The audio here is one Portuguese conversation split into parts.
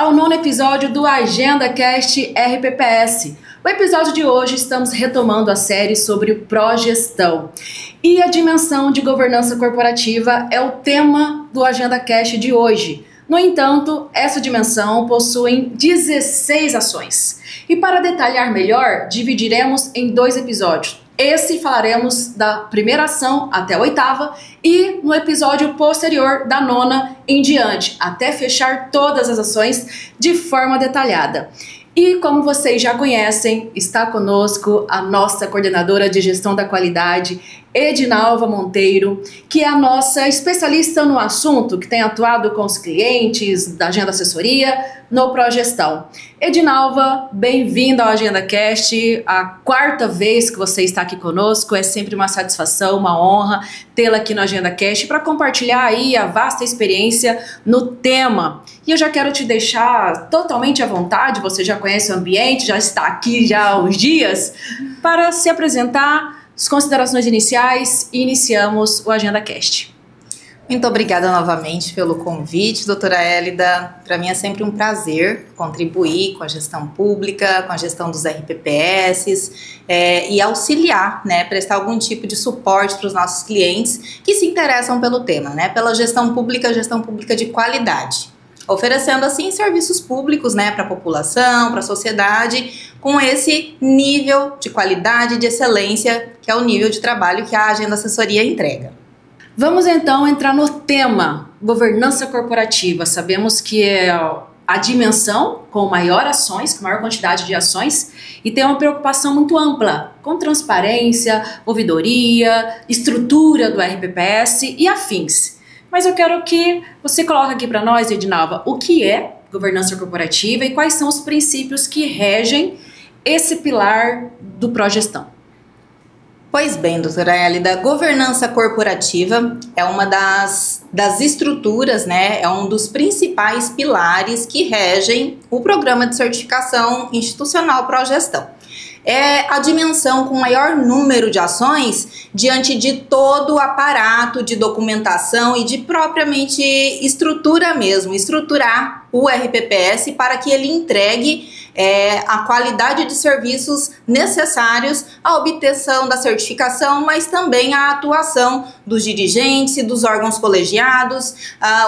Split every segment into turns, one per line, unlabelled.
ao nono episódio do Agenda Cast RPPS. O episódio de hoje estamos retomando a série sobre o Progestão. E a dimensão de governança corporativa é o tema do Agenda Cast de hoje. No entanto, essa dimensão possui 16 ações. E para detalhar melhor, dividiremos em 2 episódios. Esse falaremos da primeira ação até a 8ª e no episódio posterior da 9ª em diante, até fechar todas as ações de forma detalhada. E como vocês já conhecem, está conosco a nossa coordenadora de gestão da qualidade, Edinalva Monteiro, que é a nossa especialista no assunto, que tem atuado com os clientes da Agenda Assessoria no Progestão. Edinalva, bem-vinda ao Agenda Cast, a 4ª vez que você está aqui conosco, é sempre uma satisfação, uma honra tê-la aqui no Agenda Cast para compartilhar aí a vasta experiência no tema. E eu já quero te deixar totalmente à vontade, você já conhece o ambiente, já está aqui já há uns dias, para se apresentar, as considerações iniciais e iniciamos o Agenda Cast.
Muito obrigada novamente pelo convite, doutora Hélida. Para mim é sempre um prazer contribuir com a gestão pública, com a gestão dos RPPS e auxiliar, prestar algum tipo de suporte para os nossos clientes que se interessam pelo tema, pela gestão pública de qualidade. Oferecendo assim serviços públicos para a população, para a sociedade, com esse nível de qualidade e de excelência que é o nível de trabalho que a Agenda Assessoria entrega.
Vamos então entrar no tema governança corporativa. Sabemos que é a dimensão com maior ações, com maior quantidade de ações, e tem uma preocupação muito ampla com transparência, ouvidoria, estrutura do RPPS e afins. Mas eu quero que você coloque aqui para nós, Edinalva, o que é governança corporativa e quais são os princípios que regem esse pilar do Progestão.
Pois bem, doutora Hélida, governança corporativa é uma das estruturas, é um dos principais pilares que regem o programa de certificação institucional Progestão. É a dimensão com maior número de ações diante de todo o aparato de documentação e de propriamente estrutura mesmo, estruturar o RPPS para que ele entregue a qualidade de serviços necessários à obtenção da certificação, mas também à atuação dos dirigentes e dos órgãos colegiados,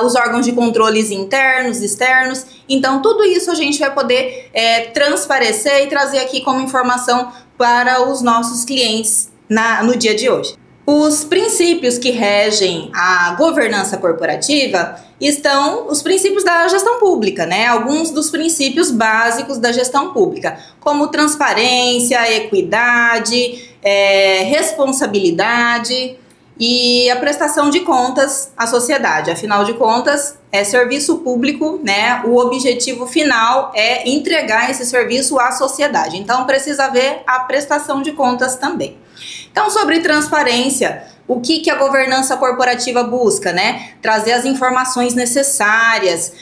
os órgãos de controles internos, externos. Então, tudo isso a gente vai poder transparecer e trazer aqui como informação para os nossos clientes no dia de hoje. Os princípios que regem a governança corporativa estão os princípios da gestão pública, Alguns dos princípios básicos da gestão pública, como transparência, equidade, responsabilidade e a prestação de contas à sociedade. Afinal de contas, é serviço público, O objetivo final é entregar esse serviço à sociedade. Então, precisa haver a prestação de contas também. Então, sobre transparência, o que a governança corporativa busca, Trazer as informações necessárias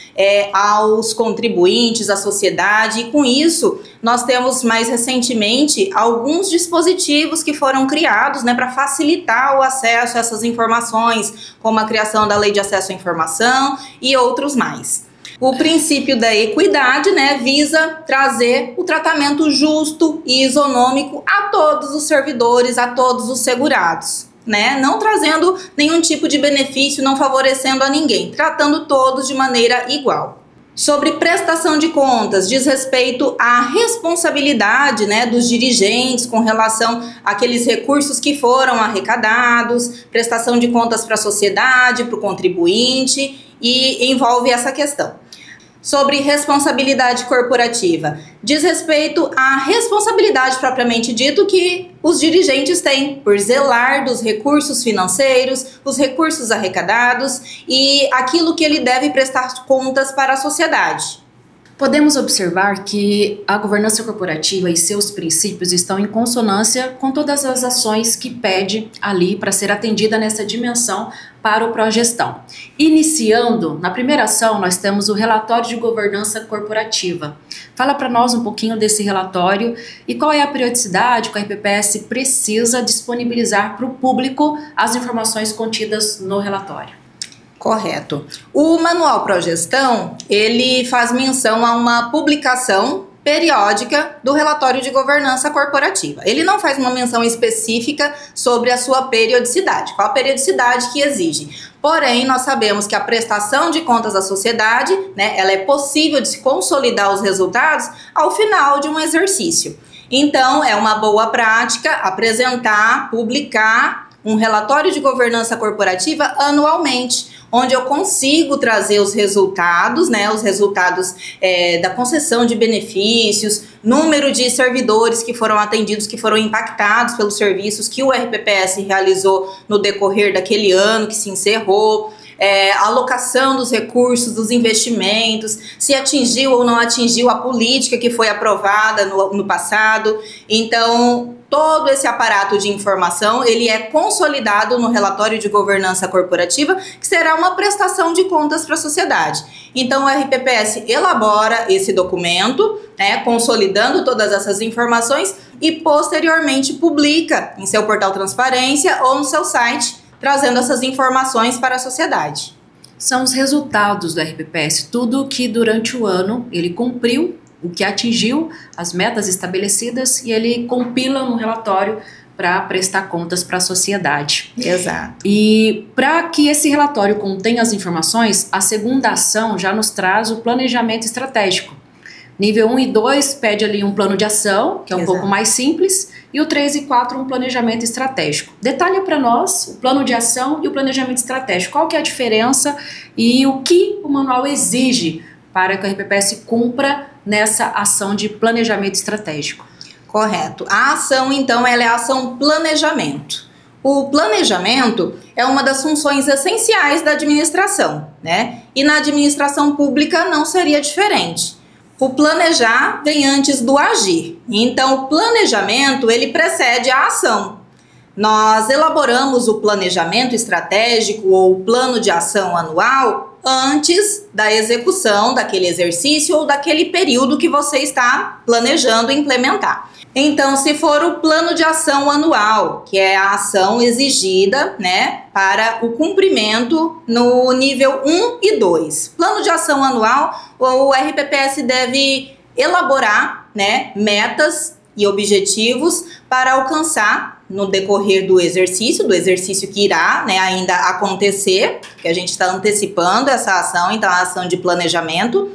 aos contribuintes, à sociedade, e com isso nós temos mais recentemente alguns dispositivos que foram criados para facilitar o acesso a essas informações, como a criação da Lei de Acesso à Informação e outros mais. O princípio da equidade, visa trazer o tratamento justo e isonômico a todos os servidores, a todos os segurados, Não trazendo nenhum tipo de benefício, não favorecendo a ninguém, tratando todos de maneira igual. Sobre prestação de contas, diz respeito à responsabilidade dos dirigentes com relação àqueles recursos que foram arrecadados, prestação de contas para a sociedade, para o contribuinte, e envolve essa questão. Sobre responsabilidade corporativa, diz respeito à responsabilidade propriamente dito que os dirigentes têm por zelar dos recursos financeiros, os recursos arrecadados e aquilo que ele deve prestar contas para a sociedade.
Podemos observar que a governança corporativa e seus princípios estão em consonância com todas as ações que pede ali para ser atendida nessa dimensão para o Progestão. Iniciando, na primeira ação, nós temos o relatório de governança corporativa. Fala para nós um pouquinho desse relatório e qual é a periodicidade que a RPPS precisa disponibilizar para o público as informações contidas no relatório.
Correto. O Manual Progestão, ele faz menção a uma publicação periódica do relatório de governança corporativa. Ele não faz uma menção específica sobre a sua periodicidade, qual a periodicidade que exige. Porém, nós sabemos que a prestação de contas à sociedade, né, ela é possível de se consolidar os resultados ao final de um exercício. Então, é uma boa prática apresentar, publicar um relatório de governança corporativa anualmente, onde eu consigo trazer os resultados, né, os resultados da concessão de benefícios, número de servidores que foram atendidos, que foram impactados pelos serviços que o RPPS realizou no decorrer daquele ano que se encerrou, alocação dos recursos, dos investimentos, se atingiu ou não atingiu a política que foi aprovada no passado. Então, todo esse aparato de informação, ele é consolidado no relatório de governança corporativa, que será uma prestação de contas para a sociedade. Então, o RPPS elabora esse documento, né, consolidando todas essas informações e, posteriormente, publica em seu portal Transparência ou no seu site, trazendo essas informações para a sociedade.
São os resultados do RPPS, tudo que durante o ano ele cumpriu, o que atingiu as metas estabelecidas, e ele compila no relatório para prestar contas para a sociedade.
Exato.
E para que esse relatório contenha as informações, a segunda ação já nos traz o planejamento estratégico. Nível 1 e 2 pede ali um plano de ação, que é um pouco mais simples, e o 3 e 4 um planejamento estratégico. Detalhe para nós o plano de ação e o planejamento estratégico. Qual que é a diferença e o que o manual exige para que o RPPS cumpra nessa ação de planejamento estratégico?
Correto. A ação, então, ela é a ação planejamento. O planejamento é uma das funções essenciais da administração, né? E na administração pública não seria diferente. O planejar vem antes do agir. Então, o planejamento, ele precede a ação. Nós elaboramos o planejamento estratégico ou o plano de ação anual antes da execução daquele exercício ou daquele período que você está planejando implementar. Então, se for o plano de ação anual, que é a ação exigida, né, para o cumprimento no nível 1 e 2. Plano de ação anual, o RPPS deve elaborar, né, metas e objetivos para alcançar no decorrer do exercício que irá, né, ainda acontecer, que a gente está antecipando essa ação, então a ação de planejamento,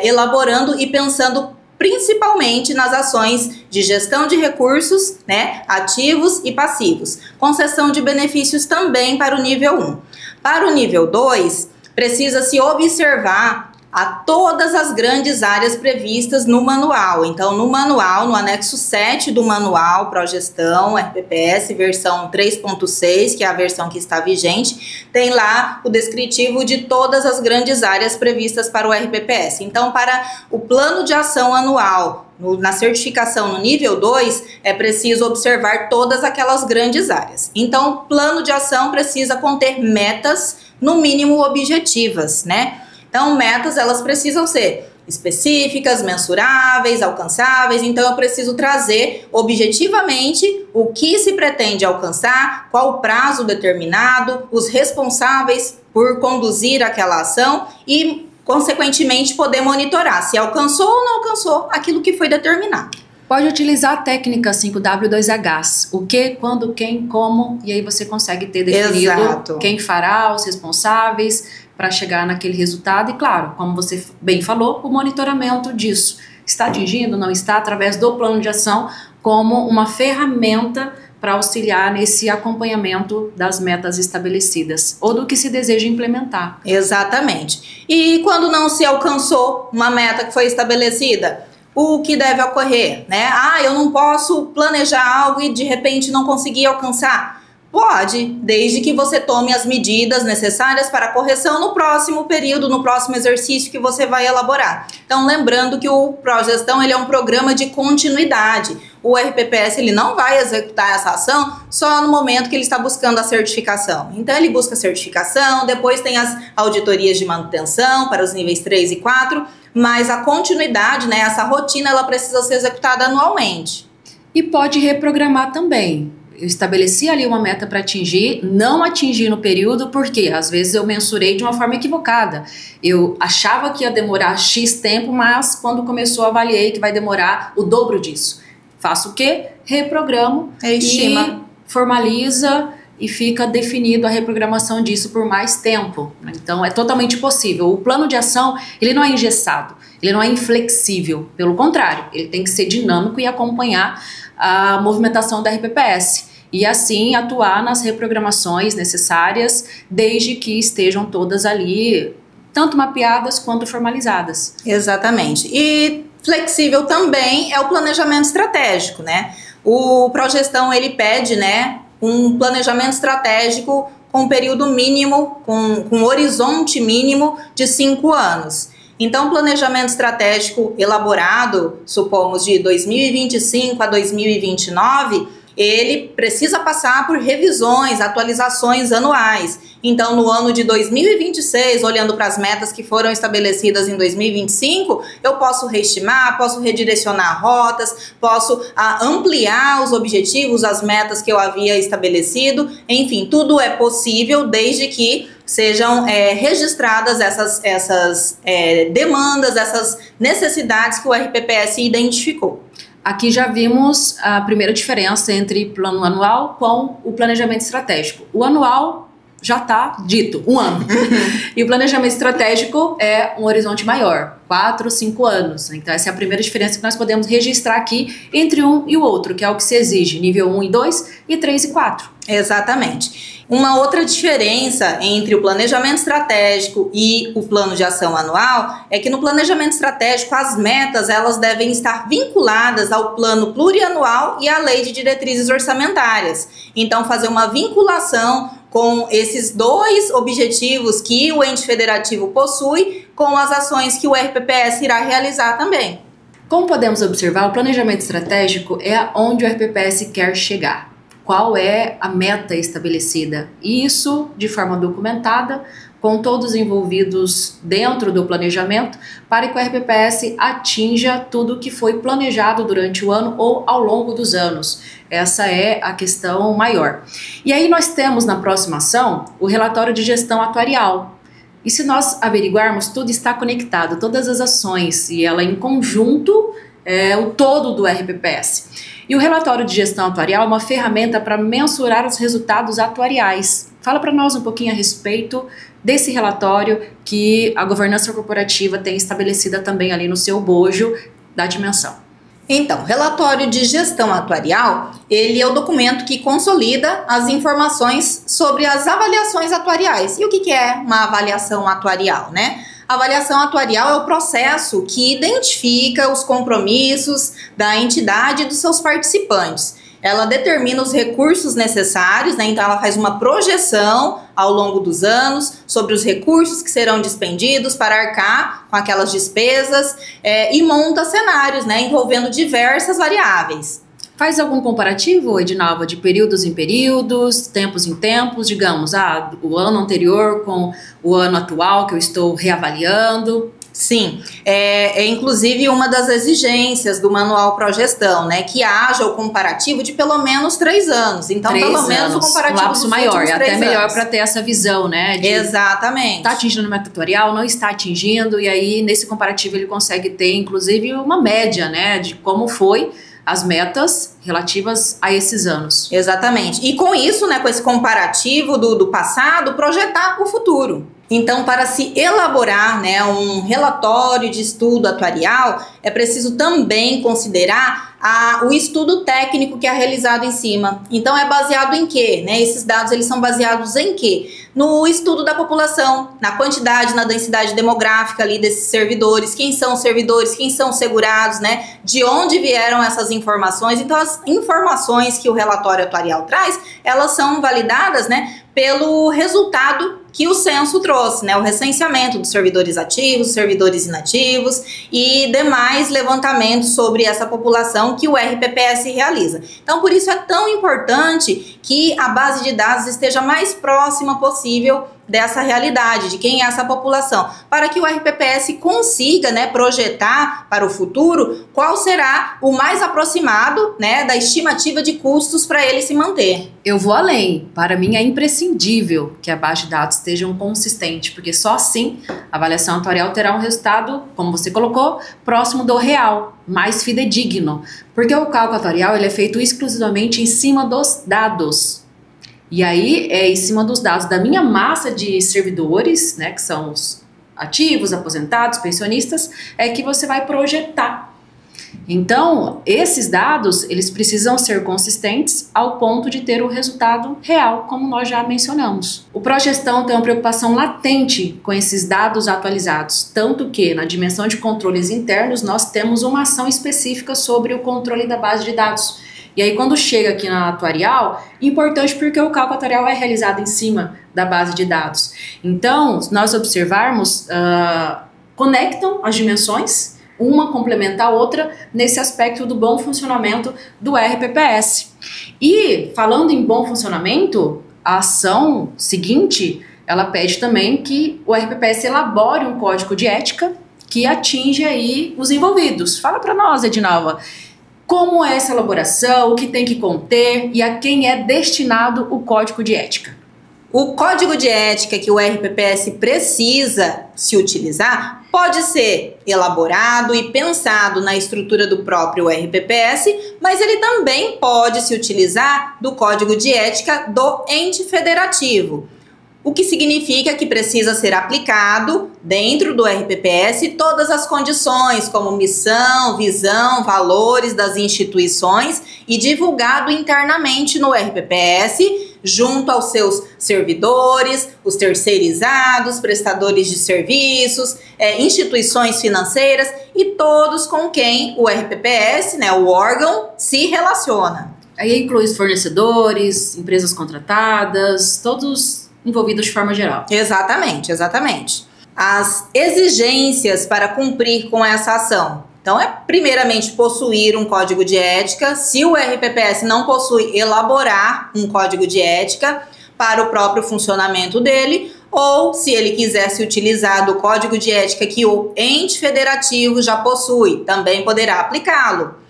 elaborando e pensando principalmente nas ações de gestão de recursos, né, ativos e passivos. Concessão de benefícios também para o nível 1. Para o nível 2, precisa se observar a todas as grandes áreas previstas no manual. Então, no manual, no anexo 7 do manual Progestão RPPS, versão 3.6, que é a versão que está vigente, tem lá o descritivo de todas as grandes áreas previstas para o RPPS. Então, para o plano de ação anual, na certificação no nível 2, é preciso observar todas aquelas grandes áreas. Então, o plano de ação precisa conter metas, no mínimo objetivas, né? Então, metas, elas precisam ser específicas, mensuráveis, alcançáveis. Então, eu preciso trazer objetivamente o que se pretende alcançar, qual o prazo determinado, os responsáveis por conduzir aquela ação e, consequentemente, poder monitorar se alcançou ou não alcançou aquilo que foi determinado.
Pode utilizar a técnica 5W2Hs, o que, quando, quem, como, e aí você consegue ter definido
Exato.
Quem fará, os responsáveis, para chegar naquele resultado. E claro, como você bem falou, o monitoramento disso. Está atingindo, não está, através do plano de ação, como uma ferramenta para auxiliar nesse acompanhamento das metas estabelecidas, ou do que se deseja implementar.
Exatamente. E quando não se alcançou uma meta que foi estabelecida, o que deve ocorrer, né? Eu não posso planejar algo e de repente não conseguir alcançar. Pode, desde que você tome as medidas necessárias para a correção no próximo período, no próximo exercício que você vai elaborar. Então, lembrando que o Progestão, ele é um programa de continuidade. O RPPS, ele não vai executar essa ação só no momento que ele está buscando a certificação. Então, ele busca a certificação, depois tem as auditorias de manutenção para os níveis 3 e 4, mas a continuidade, né, essa rotina, ela precisa ser executada anualmente.
E pode reprogramar também. eu estabeleci ali uma meta para atingir, não atingi no período, porque às vezes eu mensurei de uma forma equivocada. Eu achava que ia demorar X tempo, mas quando começou, avaliei que vai demorar o dobro disso. Faço o quê? Reprogramo e formaliza e fica definido a reprogramação disso por mais tempo. Então é totalmente possível. O plano de ação, ele não é engessado, ele não é inflexível, pelo contrário, ele tem que ser dinâmico e acompanhar a movimentação da RPPS e assim atuar nas reprogramações necessárias, desde que estejam todas ali, tanto mapeadas quanto formalizadas.
Exatamente. E flexível também é o planejamento estratégico, né? O Progestão, ele pede, né, um planejamento estratégico com período mínimo, com horizonte mínimo de 5 anos. Então, o planejamento estratégico elaborado, supomos de 2025 a 2029, ele precisa passar por revisões, atualizações anuais. Então, no ano de 2026, olhando para as metas que foram estabelecidas em 2025, eu posso reestimar, posso redirecionar rotas, posso ampliar os objetivos, as metas que eu havia estabelecido. Enfim, tudo é possível desde que sejam registradas essas demandas, essas necessidades que o RPPS identificou.
Aqui já vimos a primeira diferença entre plano anual com o planejamento estratégico. O anual já está dito, 1 ano. E o planejamento estratégico é um horizonte maior, 4, 5 anos. Então essa é a primeira diferença que nós podemos registrar aqui entre um e o outro, que é o que se exige, nível 1 e 2 e 3 e 4.
Exatamente. Uma outra diferença entre o planejamento estratégico e o plano de ação anual é que no planejamento estratégico as metas elas devem estar vinculadas ao plano plurianual e à lei de diretrizes orçamentárias. Então fazer uma vinculação com esses 2 objetivos que o ente federativo possui com as ações que o RPPS irá realizar também.
Como podemos observar, o planejamento estratégico é onde o RPPS quer chegar. Qual é a meta estabelecida? Isso de forma documentada, com todos envolvidos dentro do planejamento, para que o RPPS atinja tudo que foi planejado durante o ano ou ao longo dos anos. Essa é a questão maior. E aí nós temos na próxima ação o relatório de gestão atuarial. E se nós averiguarmos, tudo está conectado, todas as ações, e ela em conjunto é o todo do RPPS. E o relatório de gestão atuarial é uma ferramenta para mensurar os resultados atuariais. Fala para nós um pouquinho a respeito desse relatório que a governança corporativa tem estabelecida também ali no seu bojo da dimensão.
Então, relatório de gestão atuarial, ele é o documento que consolida as informações sobre as avaliações atuariais. E o que é uma avaliação atuarial, né? A avaliação atuarial é o processo que identifica os compromissos da entidade e dos seus participantes. Ela determina os recursos necessários, né? Então ela faz uma projeção ao longo dos anos sobre os recursos que serão dispendidos para arcar com aquelas despesas e monta cenários, né? Envolvendo diversas variáveis.
Faz algum comparativo, Edinalva, de períodos em períodos, tempos em tempos, digamos, o ano anterior com o ano atual que eu estou reavaliando?
Sim, é inclusive uma das exigências do Manual Progestão, né, que haja o comparativo de pelo menos 3 anos. Então, pelo menos o comparativo
um lapso
dos
maior, é até melhor
anos.
Para ter essa visão, né?
Exatamente.
Está atingindo a meta atuarial, não está atingindo, e aí nesse comparativo ele consegue ter, inclusive, uma média, né, de como foi as metas relativas a esses anos.
Exatamente. E com isso, né, com esse comparativo do passado, projetar o futuro. Então, para se elaborar, né, um relatório de estudo atuarial, é preciso também considerar o estudo técnico que é realizado em cima. Então, é baseado em quê? Né? Esses dados eles são baseados em quê? No estudo da população, na quantidade, na densidade demográfica ali desses servidores, quem são os servidores, quem são os segurados, né? De onde vieram essas informações. Então, as informações que o relatório atuarial traz, elas são validadas, né, pelo resultado que o censo trouxe, né, o recenseamento dos servidores ativos, servidores inativos e demais levantamentos sobre essa população que o RPPS realiza. Então, por isso é tão importante que a base de dados esteja mais próxima possível dessa realidade, de quem é essa população, para que o RPPS consiga, né, projetar para o futuro qual será o mais aproximado, né, da estimativa de custos para ele se manter.
Eu vou além. Para mim é imprescindível que a base de dados esteja consistente, porque só assim a avaliação atuarial terá um resultado, como você colocou, próximo do real, mais fidedigno. Porque o cálculo atuarial ele é feito exclusivamente em cima dos dados. E aí é em cima dos dados da minha massa de servidores, né, que são os ativos, aposentados, pensionistas, é que você vai projetar. Então, esses dados, eles precisam ser consistentes ao ponto de ter o resultado real, como nós já mencionamos. O Progestão tem uma preocupação latente com esses dados atualizados, tanto que na dimensão de controles internos nós temos uma ação específica sobre o controle da base de dados. E aí quando chega aqui na atuarial, importante porque o cálculo atuarial é realizado em cima da base de dados. Então, se nós observarmos, conectam as dimensões, uma complementa a outra nesse aspecto do bom funcionamento do RPPS. E falando em bom funcionamento, a ação seguinte, ela pede também que o RPPS elabore um código de ética que atinja aí os envolvidos. Fala para nós, Edinalva, como é essa elaboração, o que tem que conter e a quem é destinado o código de ética?
O código de ética que o RPPS precisa se utilizar pode ser elaborado e pensado na estrutura do próprio RPPS, mas ele também pode se utilizar do código de ética do ente federativo. O que significa que precisa ser aplicado dentro do RPPS todas as condições, como missão, visão, valores das instituições e divulgado internamente no RPPS, junto aos seus servidores, os terceirizados, prestadores de serviços, instituições financeiras e todos com quem o RPPS, né, o órgão, se relaciona.
Aí inclui os fornecedores, empresas contratadas, todos envolvidos de forma geral.
Exatamente, exatamente. As exigências para cumprir com essa ação. Então, é primeiramente possuir um código de ética. Se o RPPS não possui, elaborar um código de ética para o próprio funcionamento dele, ou se ele quiser se utilizar do código de ética que o ente federativo já possui, também poderá aplicá-lo.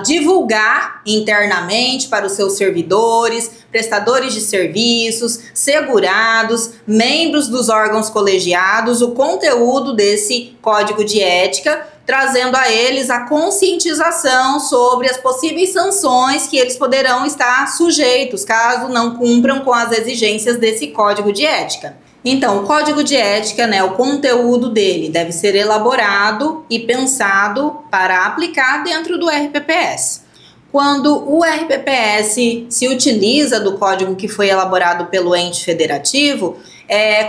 Divulgar internamente para os seus servidores, prestadores de serviços, segurados, membros dos órgãos colegiados, o conteúdo desse código de ética, trazendo a eles a conscientização sobre as possíveis sanções que eles poderão estar sujeitos caso não cumpram com as exigências desse código de ética. Então, o código de ética, né, o conteúdo dele deve ser elaborado e pensado para aplicar dentro do RPPS. Quando o RPPS se utiliza do código que foi elaborado pelo ente federativo,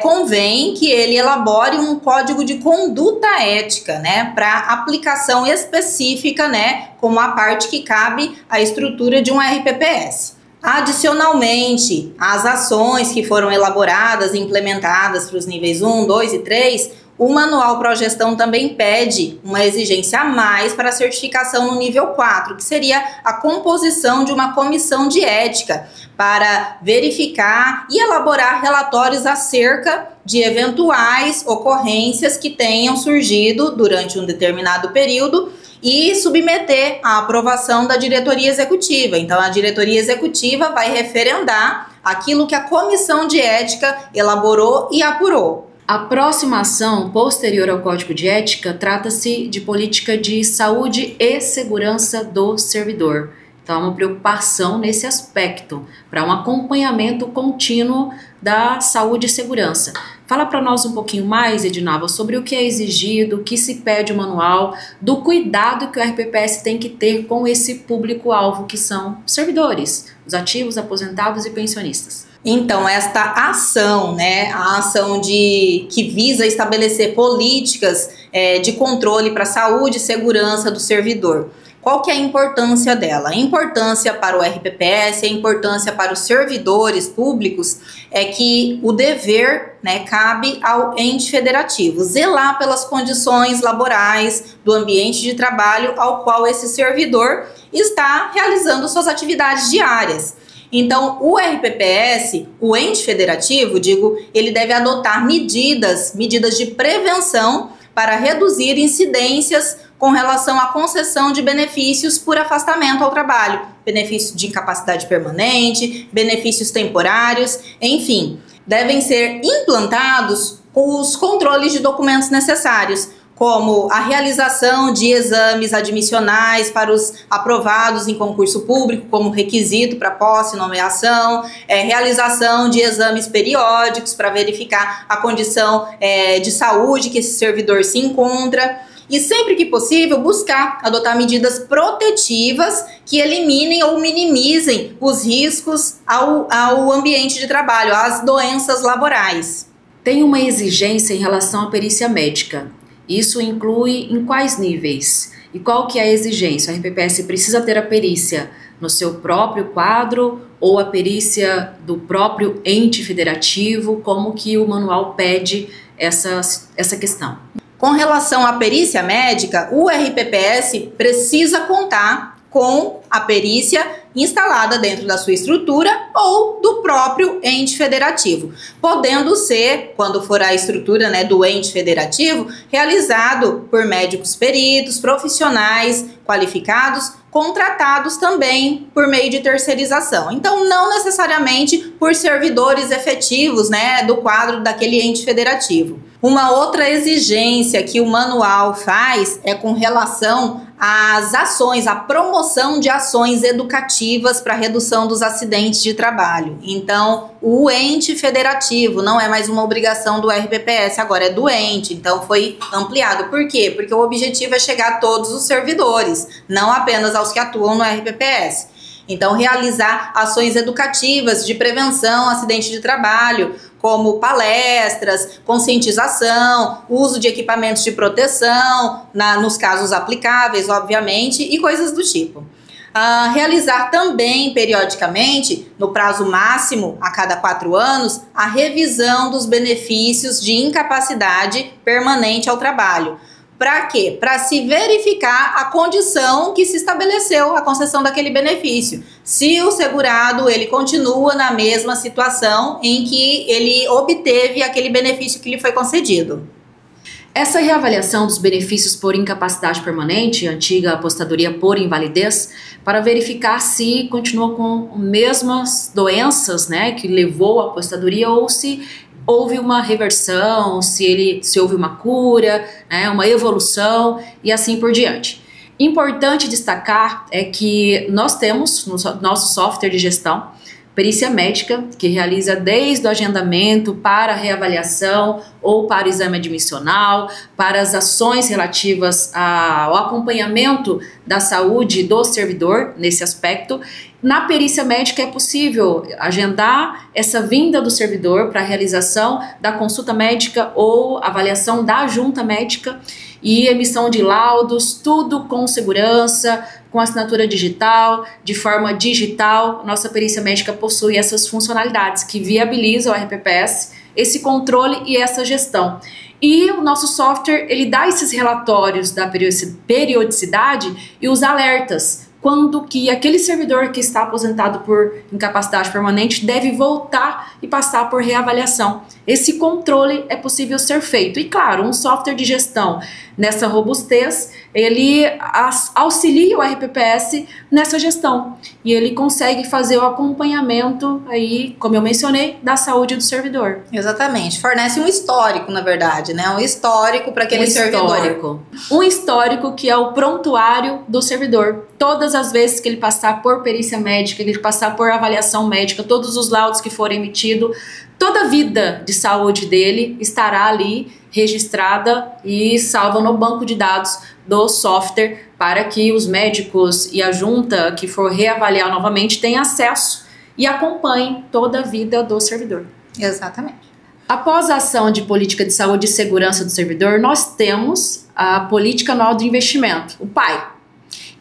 convém que ele elabore um código de conduta ética, né, para aplicação específica, né, como a parte que cabe à estrutura de um RPPS. Adicionalmente, as ações que foram elaboradas e implementadas para os níveis 1, 2 e 3, o Manual Progestão também pede uma exigência a mais para a certificação no nível 4, que seria a composição de uma comissão de ética para verificar e elaborar relatórios acerca de eventuais ocorrências que tenham surgido durante um determinado período e submeter à aprovação da diretoria executiva. Então, a diretoria executiva vai referendar aquilo que a comissão de ética elaborou e apurou.
A próxima ação posterior ao Código de Ética trata-se de política de saúde e segurança do servidor. Então, há uma preocupação nesse aspecto, para um acompanhamento contínuo da saúde e segurança. Fala para nós um pouquinho mais, Edinalva, sobre o que é exigido, o que se pede o manual, do cuidado que o RPPS tem que ter com esse público-alvo, que são servidores, os ativos, aposentados e pensionistas.
Então, esta ação, né, a ação que visa estabelecer políticas de controle para a saúde e segurança do servidor. Qual que é a importância dela? A importância para o RPPS, a importância para os servidores públicos é que o dever, né, cabe ao ente federativo, zelar pelas condições laborais do ambiente de trabalho ao qual esse servidor está realizando suas atividades diárias. Então, o RPPS, o ente federativo, ele deve adotar medidas de prevenção para reduzir incidências com relação à concessão de benefícios por afastamento ao trabalho, benefícios de incapacidade permanente, benefícios temporários, enfim, devem ser implantados os controles de documentos necessários, como a realização de exames admissionais para os aprovados em concurso público como requisito para posse e nomeação, realização de exames periódicos para verificar a condição de saúde que esse servidor se encontra e, sempre que possível, buscar adotar medidas protetivas que eliminem ou minimizem os riscos ao ambiente de trabalho, às doenças laborais.
Tem uma exigência em relação à perícia médica. Isso inclui em quais níveis? E qual que é a exigência? O RPPS precisa ter a perícia no seu próprio quadro ou a perícia do próprio ente federativo? Como que o manual pede essa questão?
Com relação à perícia médica, o RPPS precisa contar com a perícia instalada dentro da sua estrutura ou do próprio ente federativo, podendo ser, quando for a estrutura, né, do ente federativo, realizado por médicos peritos, profissionais qualificados, contratados também por meio de terceirização. Então, não necessariamente por servidores efetivos, né, do quadro daquele ente federativo. Uma outra exigência que o manual faz é com relação às ações, à promoção de ações educativas para redução dos acidentes de trabalho. Então, o ente federativo não é mais uma obrigação do RPPS, agora é do ente, então foi ampliado. Por quê? Porque o objetivo é chegar a todos os servidores, não apenas aos que atuam no RPPS. Então, realizar ações educativas de prevenção a acidente de trabalho, como palestras, conscientização, uso de equipamentos de proteção, nos casos aplicáveis, obviamente, e coisas do tipo. Realizar também, periodicamente, no prazo máximo, a cada 4 anos, a revisão dos benefícios de incapacidade permanente ao trabalho. Para quê? Para se verificar a condição que se estabeleceu a concessão daquele benefício. Se o segurado ele continua na mesma situação em que ele obteve aquele benefício que lhe foi concedido.
Essa reavaliação dos benefícios por incapacidade permanente, antiga apostadoria por invalidez, para verificar se continua com as mesmas doenças, né, que levou à apostadoria ou se houve uma reversão, se houve uma cura, né, uma evolução e assim por diante. Importante destacar é que nós temos no nosso software de gestão perícia médica, que realiza desde o agendamento para a reavaliação ou para o exame admissional, para as ações relativas ao acompanhamento da saúde do servidor nesse aspecto. Na perícia médica é possível agendar essa vinda do servidor para a realização da consulta médica ou avaliação da junta médica e emissão de laudos, tudo com segurança, com assinatura digital, de forma digital. Nossa perícia médica possui essas funcionalidades que viabilizam o RPPS, esse controle e essa gestão. E o nosso software, ele dá esses relatórios da periodicidade e os alertas, quando que aquele servidor que está aposentado por incapacidade permanente deve voltar e passar por reavaliação. Esse controle é possível ser feito. E claro, um software de gestão nessa robustez, ele auxilia o RPPS nessa gestão. E ele consegue fazer o acompanhamento, aí, como eu mencionei, da saúde do servidor.
Exatamente. Fornece um histórico, na verdade, né? Um histórico para aquele servidor.
Um histórico que é o prontuário do servidor. Todas as vezes que ele passar por perícia médica, ele passar por avaliação médica, todos os laudos que forem emitidos, toda a vida de saúde dele estará ali registrada e salva no banco de dados do software para que os médicos e a junta que for reavaliar novamente tenham acesso e acompanhem toda a vida do servidor.
Exatamente.
Após a ação de política de saúde e segurança do servidor, nós temos a política anual de investimento, o PAI.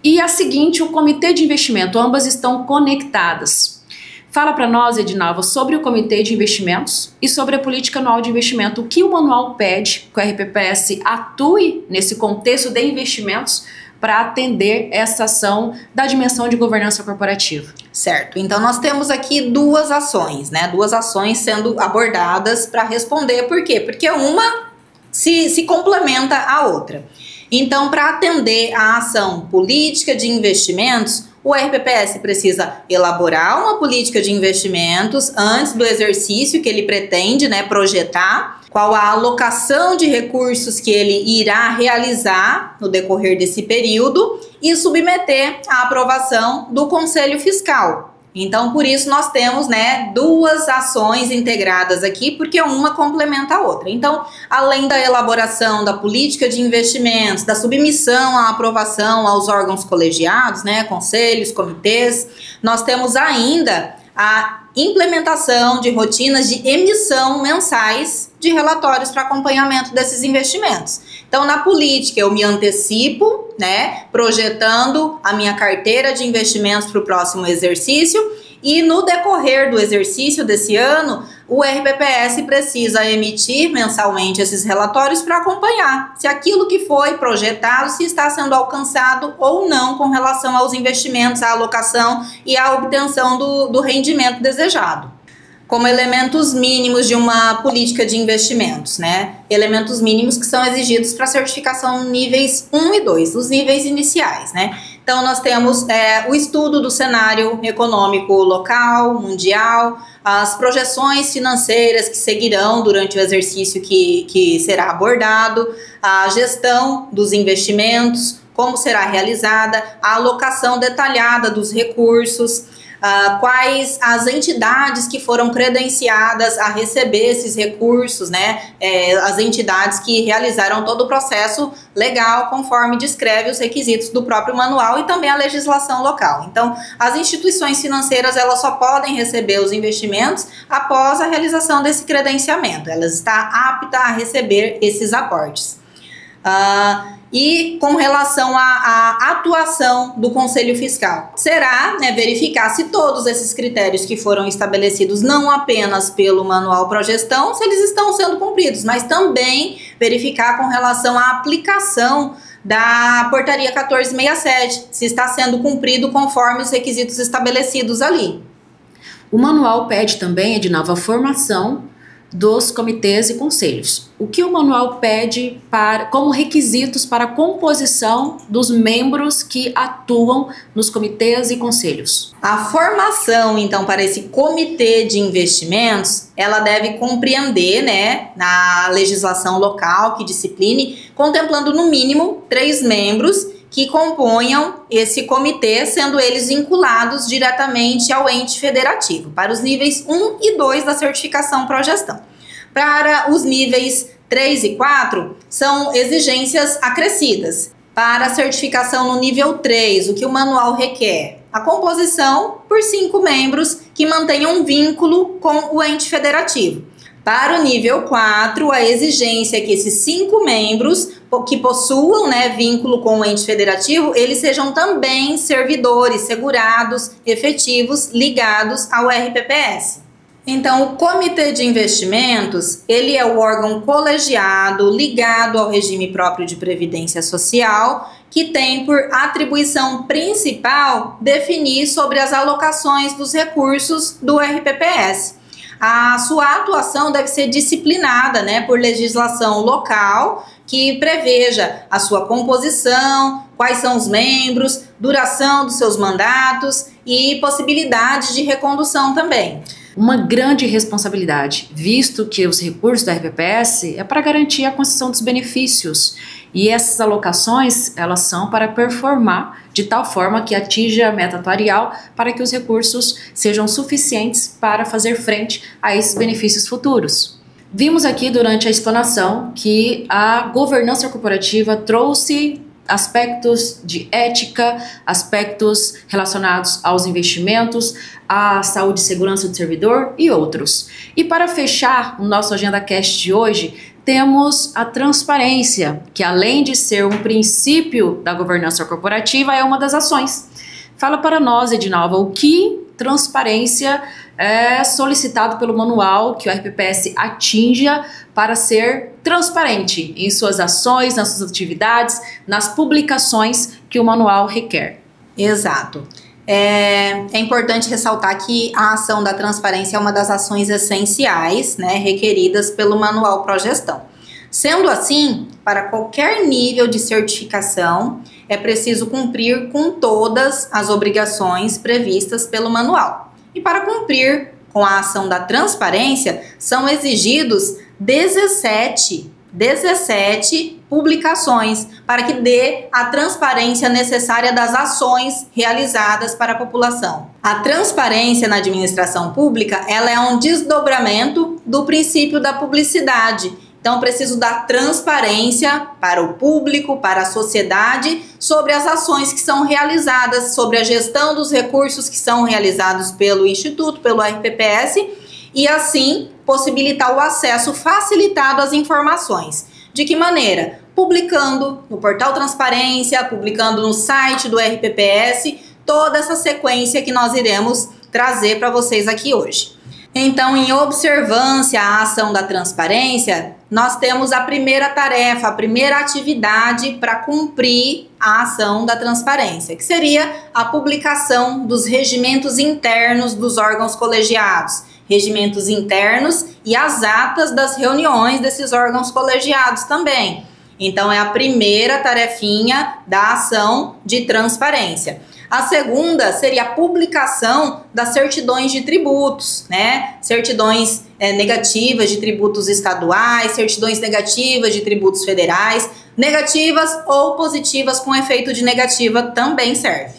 E a seguinte, o comitê de investimento, ambas estão conectadas. Fala para nós, Edinalva, sobre o comitê de investimentos e sobre a política anual de investimento. O que o manual pede que o RPPS atue nesse contexto de investimentos para atender essa ação da dimensão de governança corporativa?
Certo, então nós temos aqui duas ações, né? Duas ações sendo abordadas para responder. Por quê? Porque uma se complementa à outra. Então, para atender a ação política de investimentos, o RPPS precisa elaborar uma política de investimentos antes do exercício que ele pretende, né, projetar, qual a alocação de recursos que ele irá realizar no decorrer desse período e submeter à aprovação do Conselho Fiscal. Então, por isso, nós temos, né, duas ações integradas aqui, porque uma complementa a outra. Então, além da elaboração da política de investimentos, da submissão à aprovação aos órgãos colegiados, né, conselhos, comitês, nós temos ainda a implementação de rotinas de emissão mensais de relatórios para acompanhamento desses investimentos. Então, na política, eu me antecipo, né, projetando a minha carteira de investimentos para o próximo exercício, e no decorrer do exercício desse ano, o RPPS precisa emitir mensalmente esses relatórios para acompanhar se aquilo que foi projetado, se está sendo alcançado ou não com relação aos investimentos, à alocação e à obtenção do rendimento desejado. Como elementos mínimos de uma política de investimentos, né? Elementos mínimos que são exigidos para certificação níveis 1 e 2, os níveis iniciais, né? Então, nós temos o estudo do cenário econômico local, mundial, as projeções financeiras que seguirão durante o exercício que será abordado, a gestão dos investimentos, como será realizada, a alocação detalhada dos recursos, quais as entidades que foram credenciadas a receber esses recursos, né? As entidades que realizaram todo o processo legal conforme descreve os requisitos do próprio manual e também a legislação local. Então, as instituições financeiras, elas só podem receber os investimentos após a realização desse credenciamento. Elas estão aptas a receber esses aportes. E com relação à atuação do Conselho Fiscal, será, né, verificar se todos esses critérios que foram estabelecidos não apenas pelo Manual Progestão, se eles estão sendo cumpridos, mas também verificar com relação à aplicação da Portaria 1467, se está sendo cumprido conforme os requisitos estabelecidos ali.
O manual pede também, Edinalva, a formação dos comitês e conselhos. O que o manual pede como requisitos para a composição dos membros que atuam nos comitês e conselhos?
A formação, então, para esse comitê de investimentos, ela deve compreender, né, na legislação local que discipline, contemplando no mínimo 3 membros que componham esse comitê, sendo eles vinculados diretamente ao ente federativo, para os níveis 1 e 2 da certificação Progestão. Para os níveis 3 e 4, são exigências acrescidas. Para a certificação no nível 3, o que o manual requer? A composição por 5 membros que mantenham um vínculo com o ente federativo. Para o nível 4, a exigência é que esses 5 membros que possuam, né, vínculo com o ente federativo, eles sejam também servidores, segurados, efetivos, ligados ao RPPS. Então, o Comitê de Investimentos, ele é o órgão colegiado ligado ao regime próprio de previdência social, que tem por atribuição principal definir sobre as alocações dos recursos do RPPS. A sua atuação deve ser disciplinada, né, por legislação local, que preveja a sua composição, quais são os membros, duração dos seus mandatos e possibilidades de recondução também.
Uma grande responsabilidade, visto que os recursos da RPPS é para garantir a concessão dos benefícios e essas alocações, elas são para performar de tal forma que atinja a meta atuarial para que os recursos sejam suficientes para fazer frente a esses benefícios futuros. Vimos aqui durante a explanação que a governança corporativa trouxe aspectos de ética, aspectos relacionados aos investimentos, à saúde e segurança do servidor e outros. E para fechar o nosso Agenda Cast de hoje, temos a transparência, que além de ser um princípio da governança corporativa, é uma das ações. Fala para nós, Edinalva, o que transparência é solicitado pelo manual que o RPPS atinja para ser transparente em suas ações, nas suas atividades, nas publicações que o manual requer.
Exato. É importante ressaltar que a ação da transparência é uma das ações essenciais, né, requeridas pelo Manual Progestão. Sendo assim, para qualquer nível de certificação, é preciso cumprir com todas as obrigações previstas pelo manual. E para cumprir com a ação da transparência, são exigidos 17 publicações para que dê a transparência necessária das ações realizadas para a população. A transparência na administração pública, ela é um desdobramento do princípio da publicidade. Então, preciso dar transparência para o público, para a sociedade, sobre as ações que são realizadas, sobre a gestão dos recursos que são realizados pelo Instituto, pelo RPPS, e assim possibilitar o acesso facilitado às informações. De que maneira? Publicando no portal Transparência, publicando no site do RPPS, toda essa sequência que nós iremos trazer para vocês aqui hoje. Então, em observância à ação da transparência, nós temos a primeira tarefa, a primeira atividade para cumprir a ação da transparência, que seria a publicação dos regimentos internos dos órgãos colegiados, regimentos internos e as atas das reuniões desses órgãos colegiados também. Então, é a primeira tarefinha da ação de transparência. A segunda seria a publicação das certidões de tributos, né? Certidões negativas de tributos estaduais, certidões negativas de tributos federais, negativas ou positivas com efeito de negativa também serve.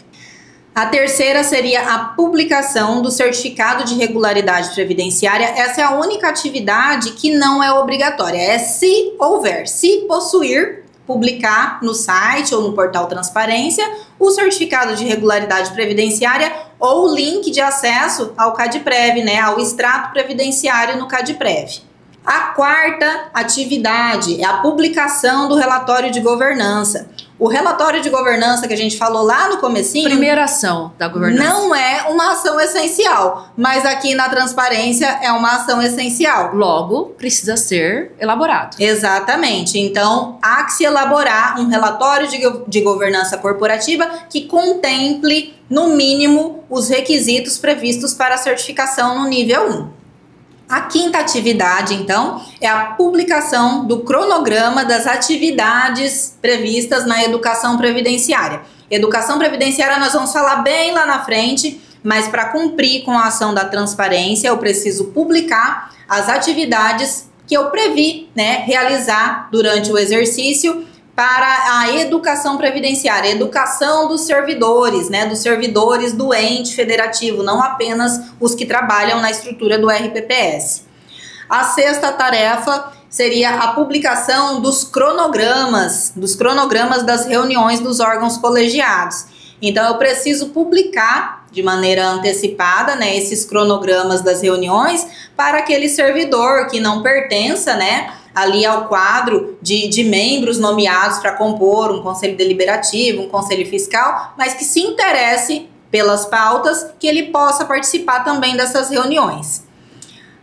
A terceira seria a publicação do certificado de regularidade previdenciária. Essa é a única atividade que não é obrigatória. É se houver, se possuir, publicar no site ou no portal Transparência o certificado de regularidade previdenciária ou o link de acesso ao CadPrev, né, ao extrato previdenciário no CadPrev. A quarta atividade é a publicação do relatório de governança. O relatório de governança que a gente falou lá no comecinho...
Primeira ação da governança.
Não é uma ação essencial, mas aqui na transparência é uma ação essencial.
Logo, precisa ser elaborado.
Exatamente. Então, há que se elaborar um relatório de governança corporativa que contemple, no mínimo, os requisitos previstos para a certificação no nível 1. A quinta atividade, então, é a publicação do cronograma das atividades previstas na educação previdenciária. Educação previdenciária nós vamos falar bem lá na frente, mas para cumprir com a ação da transparência, eu preciso publicar as atividades que eu previ, né, realizar durante o exercício para a educação previdenciária, a educação dos servidores, né, dos servidores do ente federativo, não apenas os que trabalham na estrutura do RPPS. A sexta tarefa seria a publicação dos cronogramas das reuniões dos órgãos colegiados. Então, eu preciso publicar de maneira antecipada, né, esses cronogramas das reuniões para aquele servidor que não pertença, né, ali ao quadro de membros nomeados para compor um conselho deliberativo, um conselho fiscal, mas que se interesse pelas pautas, que ele possa participar também dessas reuniões.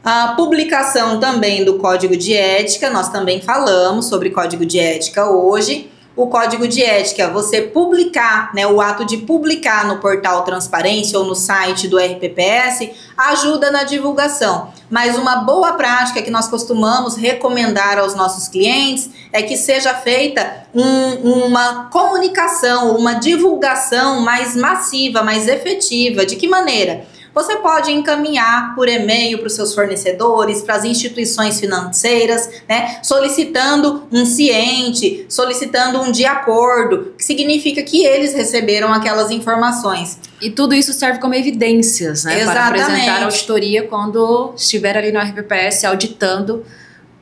A publicação também do Código de Ética, nós também falamos sobre Código de Ética hoje. O Código de Ética, você publicar, né, o ato de publicar no portal Transparência ou no site do RPPS, ajuda na divulgação. Mas uma boa prática que nós costumamos recomendar aos nossos clientes é que seja feita uma comunicação, uma divulgação mais massiva, mais efetiva. De que maneira? Você pode encaminhar por e-mail para os seus fornecedores, para as instituições financeiras, né, solicitando um ciente, solicitando um de acordo, que significa que eles receberam aquelas informações.
E tudo isso serve como evidências, né, para apresentar a auditoria quando estiver ali no RPPS auditando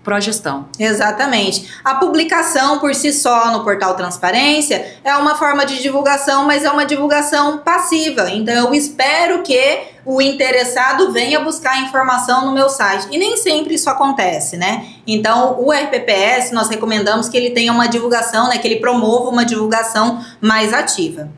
progestão.
Exatamente. A publicação por si só no portal Transparência é uma forma de divulgação, mas é uma divulgação passiva. Então, eu espero que o interessado venha buscar informação no meu site. E nem sempre isso acontece, né? Então, o RPPS, nós recomendamos que ele tenha uma divulgação, né? Que ele promova uma divulgação mais ativa.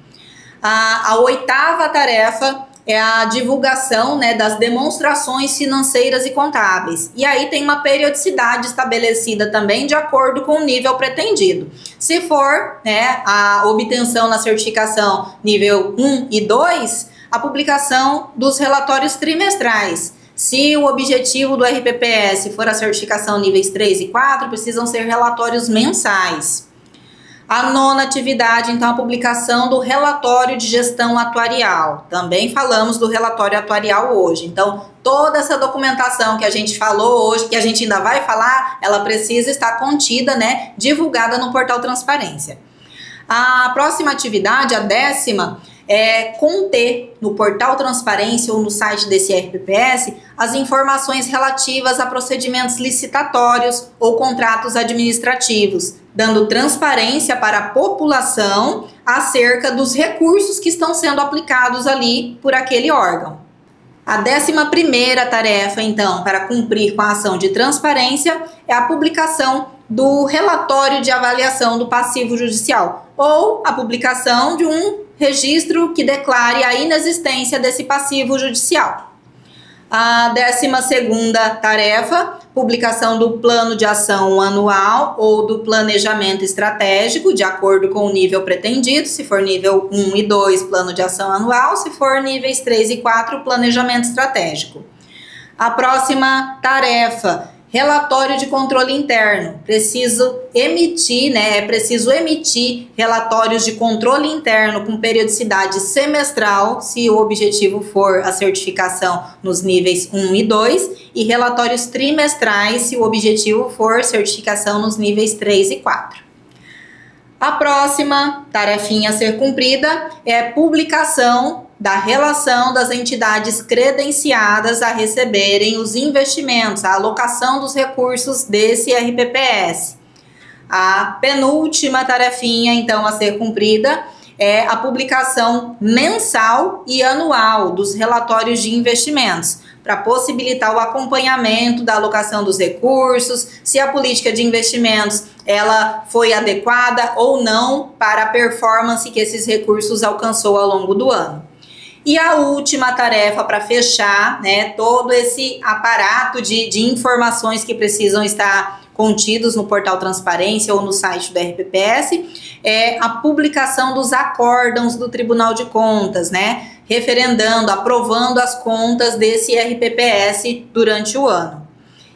A oitava tarefa é a divulgação, né, das demonstrações financeiras e contábeis. E aí tem uma periodicidade estabelecida também de acordo com o nível pretendido. Se for, né, a obtenção na certificação nível 1 e 2, a publicação dos relatórios trimestrais. Se o objetivo do RPPS for a certificação níveis 3 e 4, precisam ser relatórios mensais. A nona atividade, então, a publicação do relatório de gestão atuarial. Também falamos do relatório atuarial hoje. Então, toda essa documentação que a gente falou hoje, que a gente ainda vai falar, ela precisa estar contida, né, divulgada no portal Transparência. A próxima atividade, a 10ª, é conter no portal Transparência ou no site desse RPPS as informações relativas a procedimentos licitatórios ou contratos administrativos, dando transparência para a população acerca dos recursos que estão sendo aplicados ali por aquele órgão. A 11ª tarefa, então, para cumprir com a ação de transparência é a publicação do relatório de avaliação do passivo judicial ou a publicação de um registro que declare a inexistência desse passivo judicial. A 12ª tarefa, publicação do plano de ação anual ou do planejamento estratégico, de acordo com o nível pretendido, se for nível 1 e 2, plano de ação anual, se for níveis 3 e 4, planejamento estratégico. A próxima tarefa, relatório de controle interno. Preciso emitir relatórios de controle interno com periodicidade semestral, se o objetivo for a certificação nos níveis 1 e 2, e relatórios trimestrais, se o objetivo for certificação nos níveis 3 e 4. A próxima tarefinha a ser cumprida é a publicação da relação das entidades credenciadas a receberem os investimentos, a alocação dos recursos desse RPPS. A penúltima tarefinha, então, a ser cumprida é a publicação mensal e anual dos relatórios de investimentos, para possibilitar o acompanhamento da alocação dos recursos, se a política de investimentos ela foi adequada ou não para a performance que esses recursos alcançou ao longo do ano. E a última tarefa para fechar, né, todo esse aparato de informações que precisam estar contidos no portal Transparência ou no site do RPPS, é a publicação dos acórdãos do Tribunal de Contas, né, referendando, aprovando as contas desse RPPS durante o ano.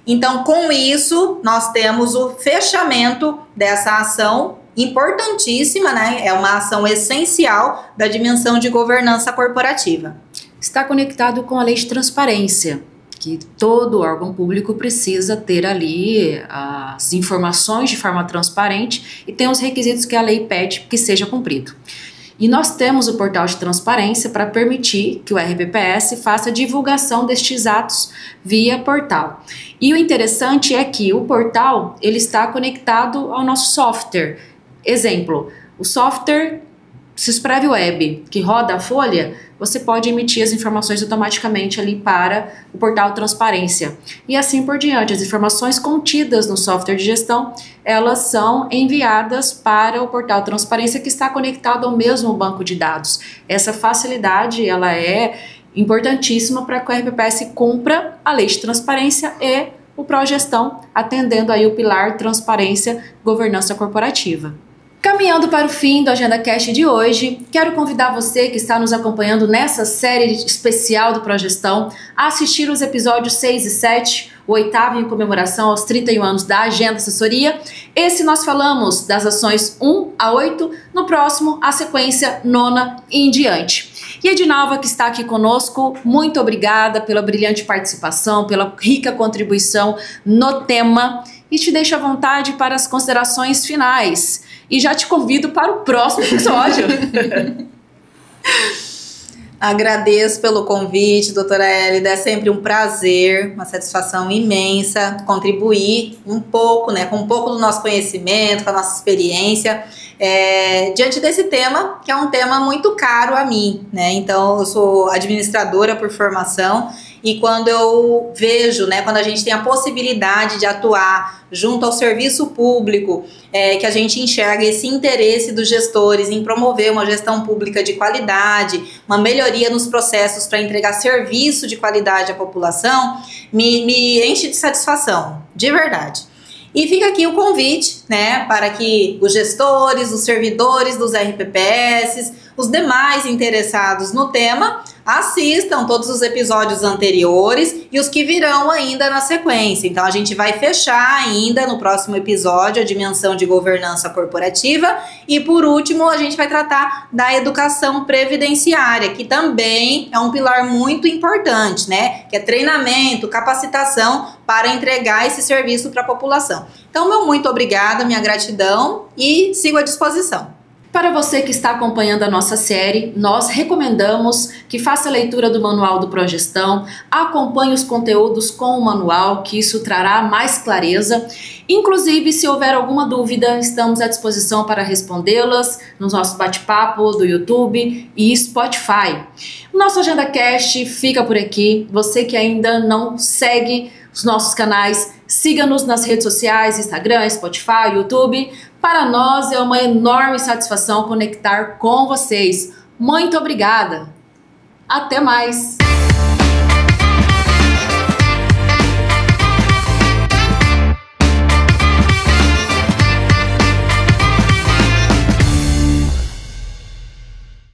Então, com isso, nós temos o fechamento dessa ação importantíssima, né? É uma ação essencial da dimensão de governança corporativa.
Está conectado com a lei de transparência, que todo órgão público precisa ter ali as informações de forma transparente e tem os requisitos que a lei pede que seja cumprido. E nós temos o portal de transparência para permitir que o RPPS faça divulgação destes atos via portal. E o interessante é que o portal ele está conectado ao nosso software. Exemplo, o software Sysprev Web, que roda a folha, você pode emitir as informações automaticamente ali para o portal Transparência. E assim por diante, as informações contidas no software de gestão, elas são enviadas para o portal Transparência que está conectado ao mesmo banco de dados. Essa facilidade, ela é importantíssima para que o RPPS cumpra a lei de transparência e o Progestão, atendendo aí o pilar Transparência, Governança Corporativa. Caminhando para o fim do AgendaCast de hoje, quero convidar você que está nos acompanhando nessa série especial do Progestão a assistir os episódios 6 e 7, o 8º em comemoração aos 31 anos da Agenda Assessoria. Esse nós falamos das ações 1 a 8, no próximo a sequência 9ª e em diante. E Edinalva, que está aqui conosco, muito obrigada pela brilhante participação, pela rica contribuição no tema e te deixo à vontade para as considerações finais. E já te convido para o próximo episódio.
Agradeço pelo convite, doutora Hélida. É sempre um prazer, uma satisfação imensa contribuir um pouco, né, com um pouco do nosso conhecimento, com a nossa experiência, diante desse tema, que é um tema muito caro a mim, né? Então, eu sou administradora por formação e quando eu vejo, né, quando a gente tem a possibilidade de atuar junto ao serviço público, que a gente enxerga esse interesse dos gestores em promover uma gestão pública de qualidade, uma melhoria nos processos para entregar serviço de qualidade à população, me enche de satisfação, de verdade. E fica aqui o convite, né, para que os gestores, os servidores dos RPPS, os demais interessados no tema, assistam todos os episódios anteriores e os que virão ainda na sequência. Então a gente vai fechar ainda no próximo episódio a dimensão de governança corporativa e por último a gente vai tratar da educação previdenciária, que também é um pilar muito importante, né? Que é treinamento, capacitação para entregar esse serviço para a população. Então, meu muito obrigada, minha gratidão e sigo à disposição.
Para você que está acompanhando a nossa série, nós recomendamos que faça a leitura do Manual do Progestão, acompanhe os conteúdos com o manual, que isso trará mais clareza. Inclusive, se houver alguma dúvida, estamos à disposição para respondê-las no nosso bate-papo do YouTube e Spotify. O nosso AgendaCast fica por aqui. Você que ainda não segue os nossos canais, siga-nos nas redes sociais, Instagram, Spotify, YouTube. Para nós é uma enorme satisfação conectar com vocês. Muito obrigada! Até mais!